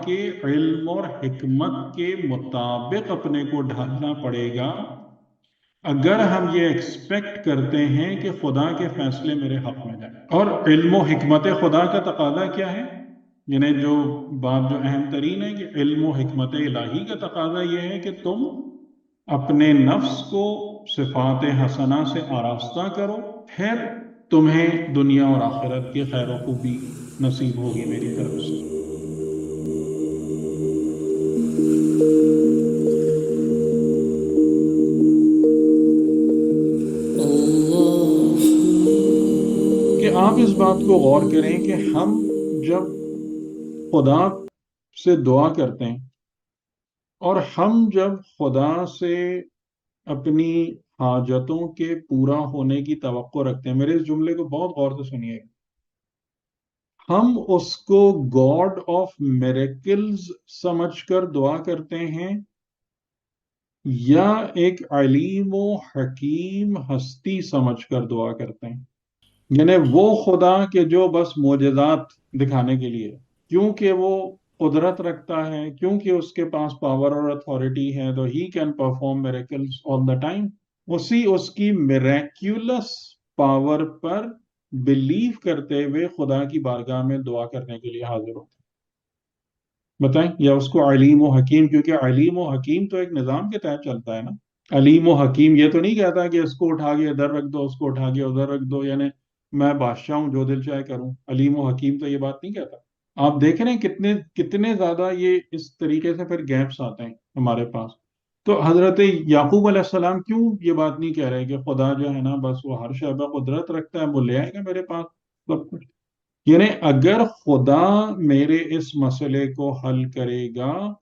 کے علم اور حکمت کے مطابق اپنے کو ڈھالنا پڑے گا اگر ہم یہ ایکسپیکٹ کرتے ہیں کہ خدا کے فیصلے میرے حق میں جائیں۔ اور علم و حکمت خدا کا تقاضا کیا ہے؟ یعنی جو بات جو اہم ترین ہے کہ علم و حکمت الہی کا تقاضا یہ ہے کہ تم اپنے نفس کو صفات حسنہ سے آراستہ کرو، پھر تمہیں دنیا اور آخرت کی خیر و خوبی نصیب ہوگی میری طرف سے۔ کہ آپ اس بات کو غور کریں کہ ہم جب خدا سے دعا کرتے ہیں اور ہم جب خدا سے اپنی حاجتوں کے پورا ہونے کی توقع رکھتے ہیں، میرے اس جملے کو بہت غور سے سنیے گا، ہم اس کو گاڈ آف میریکلز سمجھ کر دعا کرتے ہیں یا ایک علیم و حکیم ہستی سمجھ کر دعا کرتے ہیں؟ یعنی وہ خدا کہ جو بس معجزات دکھانے کے لیے، کیونکہ وہ قدرت رکھتا ہے، کیونکہ اس کے پاس پاور اور اتھارٹی ہے تو ہی can perform miracles all the time, اس کی میریکولس پاور پر بلیو کرتے ہوئے خدا کی بارگاہ میں دعا کرنے کے لیے حاضر ہوتے ہیں۔ بتائیں، یا اس کو علیم و حکیم، کیونکہ علیم و حکیم تو ایک نظام کے تحت چلتا ہے نا۔ علیم و حکیم یہ تو نہیں کہتا کہ اس کو اٹھا کے ادھر رکھ دو، اس کو اٹھا کے ادھر رکھ دو، یعنی میں بادشاہ ہوں جو دل چاہے کروں۔ علیم و حکیم تو یہ بات نہیں کہتا۔ آپ دیکھ رہے ہیں کتنے زیادہ یہ اس طریقے سے پھر گیپس آتے ہیں ہمارے پاس۔ تو حضرت یعقوب علیہ السلام کیوں یہ بات نہیں کہہ رہے کہ خدا جو ہے نا بس وہ ہر شے پہ قدرت رکھتا ہے، وہ لے آئے گا میرے پاس سب کچھ؟ یعنی اگر خدا میرے اس مسئلے کو حل کرے گا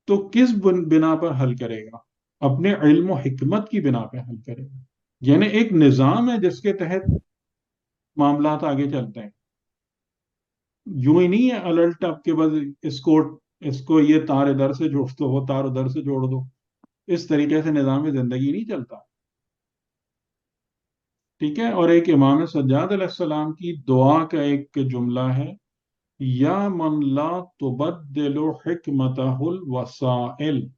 تو کس بنا پر حل کرے گا؟ اپنے علم و حکمت کی بنا پہ حل کرے گا۔ یعنی ایک نظام ہے جس کے تحت معاملات آگے چلتے ہیں۔ یوں ہی نہیں ہے الرٹ اب کے بعد اس کو یہ تار ادھر سے جوڑ دو، وہ تار ادھر سے جوڑ دو، اس طریقے سے نظام زندگی نہیں چلتا، ٹھیک ہے۔ اور ایک امام سجاد علیہ السلام کی دعا کا ایک جملہ ہے، یا من لا تبدل حکمتہ الوسائل،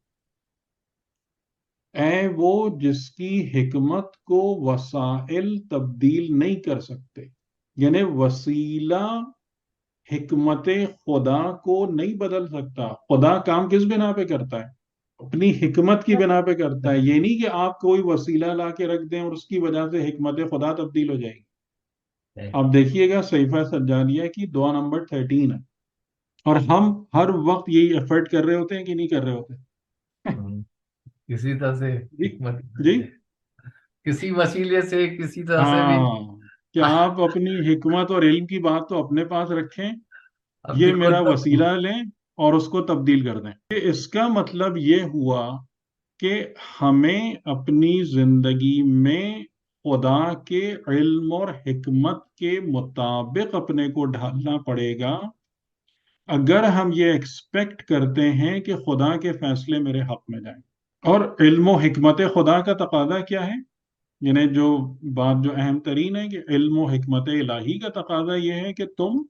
اے وہ جس کی حکمت کو وسائل تبدیل نہیں کر سکتے، یعنی وسیلہ حکمت خدا کو نہیں بدل سکتا۔ خدا کام کس بنا پہ کرتا ہے؟ اپنی حکمت کی بنا پہ کرتا ہے۔ یہ نہیں کہ آپ کوئی وسیلہ لا کے رکھ دیں اور اس کی وجہ سے حکمت خدا تبدیل ہو جائے گی۔ آپ دیکھیے گا صحیفہ سجادیہ کی دعا نمبر 13 ہے، اور ہم ہر وقت یہی ایفرٹ کر رہے ہوتے ہیں کہ نہیں کر رہے ہوتے؟ کسی طرح سے جی حکمت جی کسی وسیلے سے کسی طرح سے بھی ہاں، کہ آپ اپنی حکمت اور علم کی بات تو اپنے پاس رکھیں، اپنی یہ میرا خود وسیلہ لیں اور اس کو تبدیل کر دیں۔ کہ اس کا مطلب یہ ہوا کہ ہمیں اپنی زندگی میں خدا کے علم اور حکمت کے مطابق اپنے کو ڈھالنا پڑے گا اگر ہم یہ ایکسپیکٹ کرتے ہیں کہ خدا کے فیصلے میرے حق میں جائیں۔ اور علم و حکمت خدا کا تقاضا کیا ہے؟ یعنی جو بات جو اہم ترین ہے کہ علم و حکمت الہی کا تقاضا یہ ہے کہ تم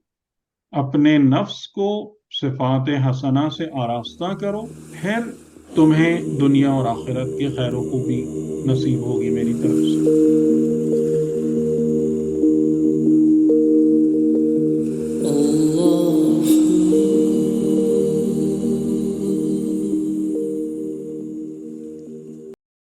اپنے نفس کو صفات حسنہ سے آراستہ کرو، پھر تمہیں دنیا اور آخرت کی خیر و خوبی نصیب ہوگی میری طرف سے۔